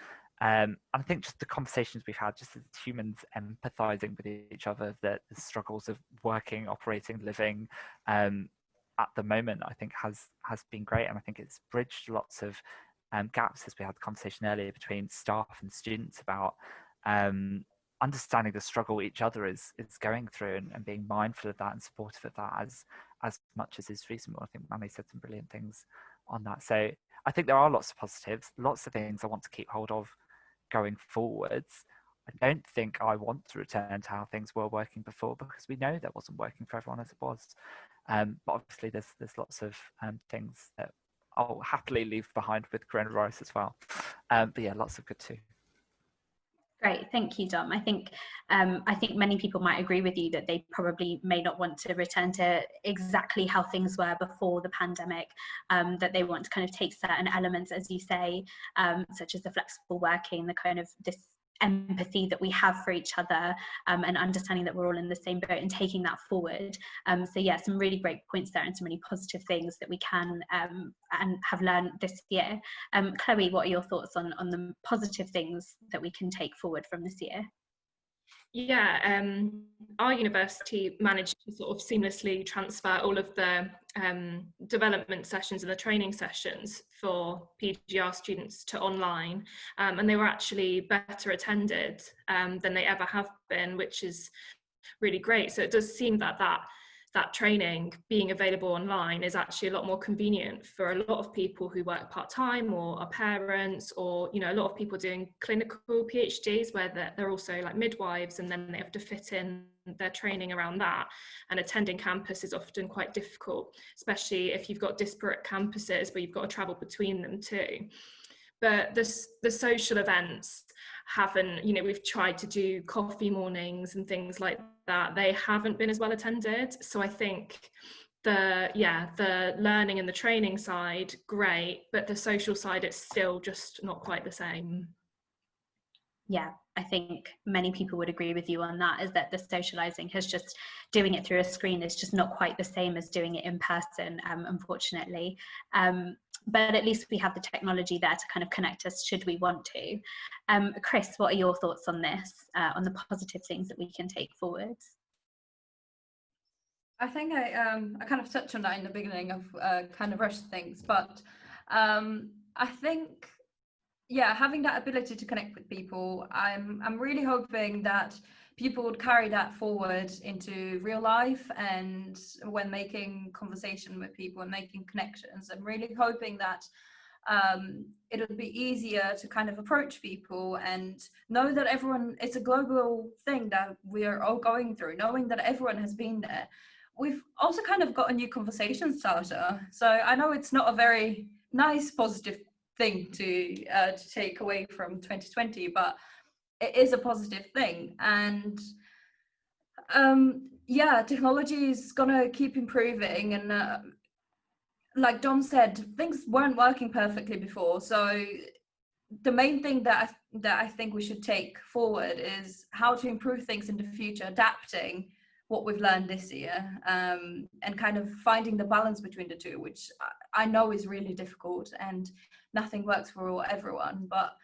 And I think just the conversations we've had, just as humans empathizing with each other, that the struggles of working, operating, living at the moment, I think has been great. And I think it's bridged lots of gaps, as we had the conversation earlier, between staff and students about understanding the struggle each other is going through, and being mindful of that and supportive of that as much as is reasonable. I think Manny said some brilliant things on that. So I think there are lots of positives, lots of things I want to keep hold of going forwards. I don't think I want to return to how things were working before, because we know that wasn't working for everyone as it was. But obviously there's lots of things that I'll happily leave behind with coronavirus as well. But yeah, lots of good too. Great, thank you, Dom. I think many people might agree with you that they probably may not want to return to exactly how things were before the pandemic, that they want to kind of take certain elements, as you say, such as the flexible working, the kind of this empathy that we have for each other, and understanding that we're all in the same boat and taking that forward. So yeah, some really great points there and some really positive things that we can and have learned this year. Chloe, what are your thoughts on the positive things that we can take forward from this year? Yeah, our university managed to sort of seamlessly transfer all of the development sessions and the training sessions for PGR students to online, and they were actually better attended than they ever have been, which is really great. So it does seem that that training being available online is actually a lot more convenient for a lot of people who work part-time or are parents, or, you know, a lot of people doing clinical PhDs where they're also like midwives, and then they have to fit in their training around that. And attending campus is often quite difficult, especially if you've got disparate campuses where you've got to travel between them too. But the social events haven't, you know, we've tried to do coffee mornings and things like that. They haven't been as well attended. So I think the learning and the training side, great, but the social side, it's still just not quite the same. Yeah, I think many people would agree with you on that, is that the socializing has just, doing it through a screen is just not quite the same as doing it in person, unfortunately. But at least we have the technology there to kind of connect us should we want to. Kris, what are your thoughts on this, on the positive things that we can take forward? I think I kind of touched on that in the beginning of kind of rushed things, but I think, yeah, having that ability to connect with people, I'm really hoping that people would carry that forward into real life, and when making conversation with people and making connections, I'm really hoping that it'll be easier to kind of approach people and know that everyone, it's a global thing that we are all going through, knowing that everyone has been there. We've also kind of got a new conversation starter. So I know it's not a very nice, positive thing to take away from 2020, but it is a positive thing. And yeah, technology is gonna keep improving, and like Dom said, things weren't working perfectly before. So the main thing that I think we should take forward is how to improve things in the future, adapting what we've learned this year, and kind of finding the balance between the two, which I know is really difficult and nothing works for everyone, but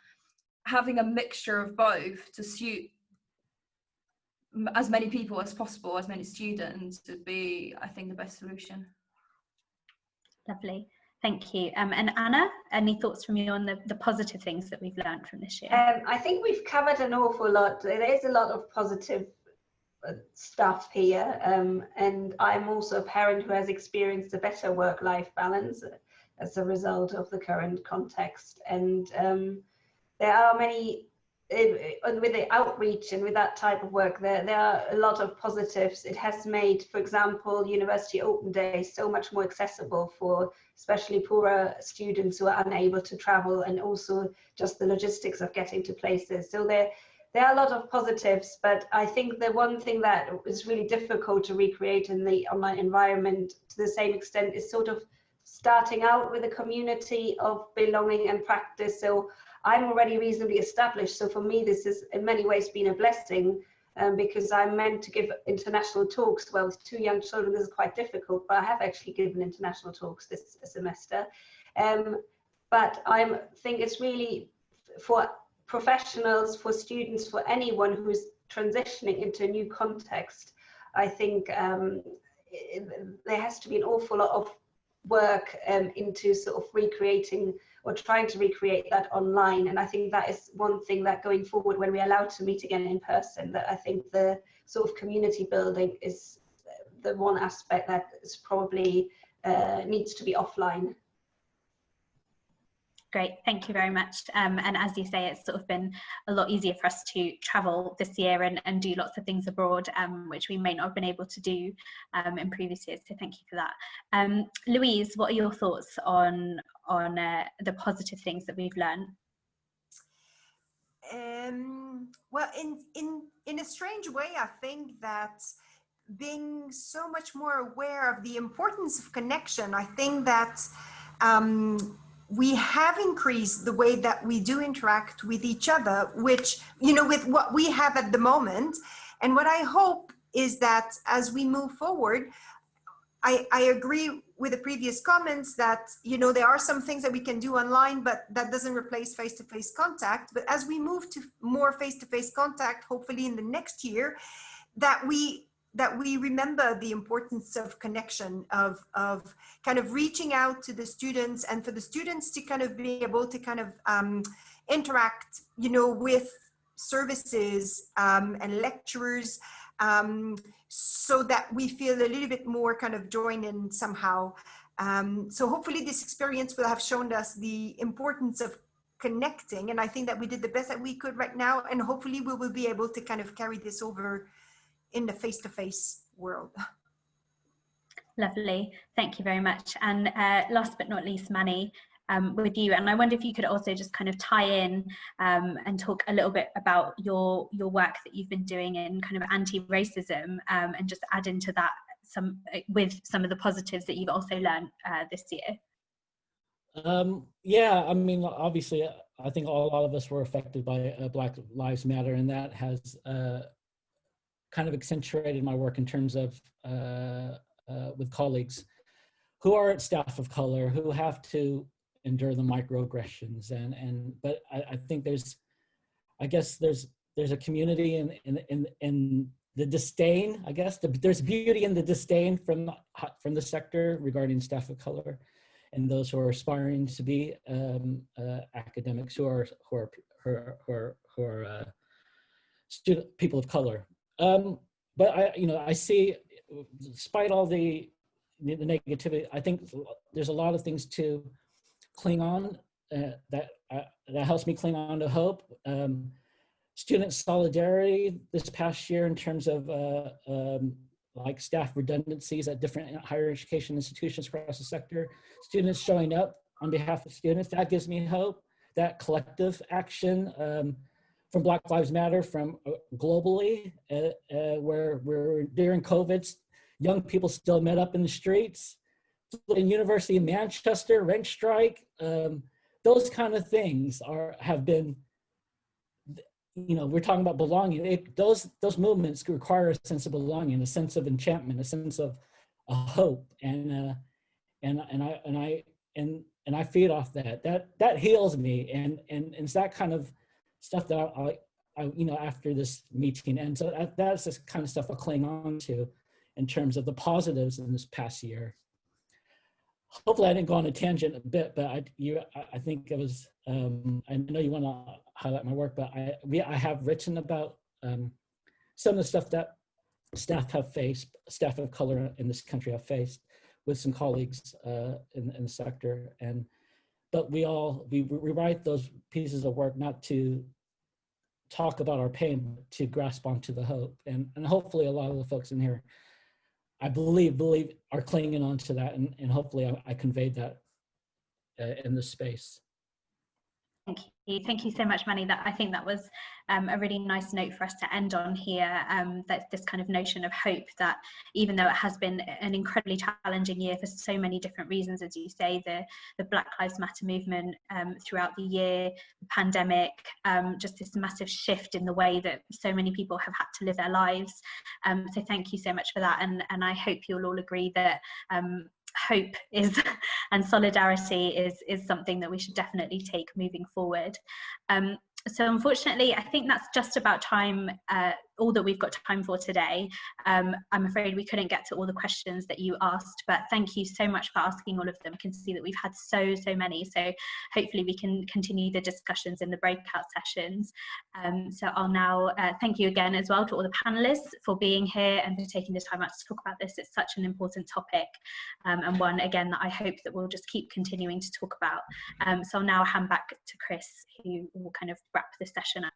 having a mixture of both to suit as many people as possible, as many students, would be, I think, the best solution. Lovely, thank you. And Anna, any thoughts from you on the positive things that we've learned from this year? I think we've covered an awful lot. There is a lot of positive stuff here, and I'm also a parent who has experienced a better work-life balance as a result of the current context. And there are many, with the outreach and with that type of work, there are a lot of positives. It has made, for example, University Open Day so much more accessible for especially poorer students who are unable to travel, and also just the logistics of getting to places. So there are a lot of positives, but I think the one thing that is really difficult to recreate in the online environment to the same extent is sort of starting out with a community of belonging and practice. So I'm already reasonably established. So for me, this has in many ways been a blessing, because I'm meant to give international talks. Well, with 2 young children, this is quite difficult, but I have actually given international talks this semester. But I think it's really for professionals, for students, for anyone who's transitioning into a new context. I think there has to be an awful lot of work into sort of recreating or trying to recreate that online. And I think that is one thing that going forward, when we're allowed to meet again in person, that I think the sort of community building is the one aspect that is probably needs to be offline. Great, thank you very much. And as you say, it's sort of been a lot easier for us to travel this year and do lots of things abroad, which we may not have been able to do in previous years. So thank you for that. Louise, what are your thoughts on the positive things that we've learned? Well, in a strange way, I think that being so much more aware of the importance of connection, I think that we have increased the way that we do interact with each other, which, you know, with what we have at the moment. And what I hope is that as we move forward, I agree with the previous comments that, you know, there are some things that we can do online, but that doesn't replace face-to-face contact. But as we move to more face-to-face contact, hopefully in the next year, that we remember the importance of connection, of kind of reaching out to the students, and for the students to kind of be able to kind of interact, you know, with services and lecturers, so that we feel a little bit more kind of joined in somehow. So hopefully this experience will have shown us the importance of connecting, and I think that we did the best that we could right now, and hopefully we will be able to kind of carry this over in the face-to-face world. Lovely, thank you very much. And last but not least, Manny, with you, and I wonder if you could also just kind of tie in and talk a little bit about your work that you've been doing in kind of anti-racism, and just add into that some of the positives that you've also learned this year. Yeah, I mean, obviously, I think a lot of us were affected by Black Lives Matter, and that has kind of accentuated my work in terms of with colleagues who are staff of color, who have to endure the microaggressions, but I think there's a community in the disdain. I guess there's beauty in the disdain from the sector regarding staff of color and those who are aspiring to be academics, who are people of color. But I see, despite all the negativity, I think there's a lot of things to cling on that helps me cling on to hope. Student solidarity this past year in terms of like staff redundancies at different higher education institutions across the sector, students showing up on behalf of students, that gives me hope. That collective action from Black Lives Matter, from globally, where during COVID, young people still met up in the streets. In University of Manchester, rent strike, those kind of things have been, we're talking about belonging. Those movements require a sense of belonging, a sense of enchantment, a sense of a hope, and I feed off that. That heals me, and it's that kind of stuff that I after this meeting, and so that's the kind of stuff I cling on to in terms of the positives in this past year. Hopefully I didn't go on a tangent a bit, but I think it was, I know you want to highlight my work, but I have written about some of the stuff that staff of color in this country have faced with some colleagues in the sector. But we write those pieces of work not to talk about our pain, but to grasp onto the hope. And hopefully a lot of the folks in here, I believe are clinging on to that, and hopefully I conveyed that in this space. Thank you so much, Manny. I think that was a really nice note for us to end on here. That this kind of notion of hope, that even though it has been an incredibly challenging year for so many different reasons, as you say, the Black Lives Matter movement throughout the year, the pandemic, just this massive shift in the way that so many people have had to live their lives. So thank you so much for that, and I hope you'll all agree that hope is and solidarity is something that we should definitely take moving forward. So unfortunately, I think that's just about time, all that we've got time for today. I'm afraid we couldn't get to all the questions that you asked, but thank you so much for asking all of them. I can see that we've had so many, so hopefully we can continue the discussions in the breakout sessions. So I'll now thank you again as well to all the panelists for being here and for taking the time out to talk about this. It's such an important topic, and one again that I hope that we'll just keep continuing to talk about. So I'll now hand back to Kris, who will kind of wrap this session up.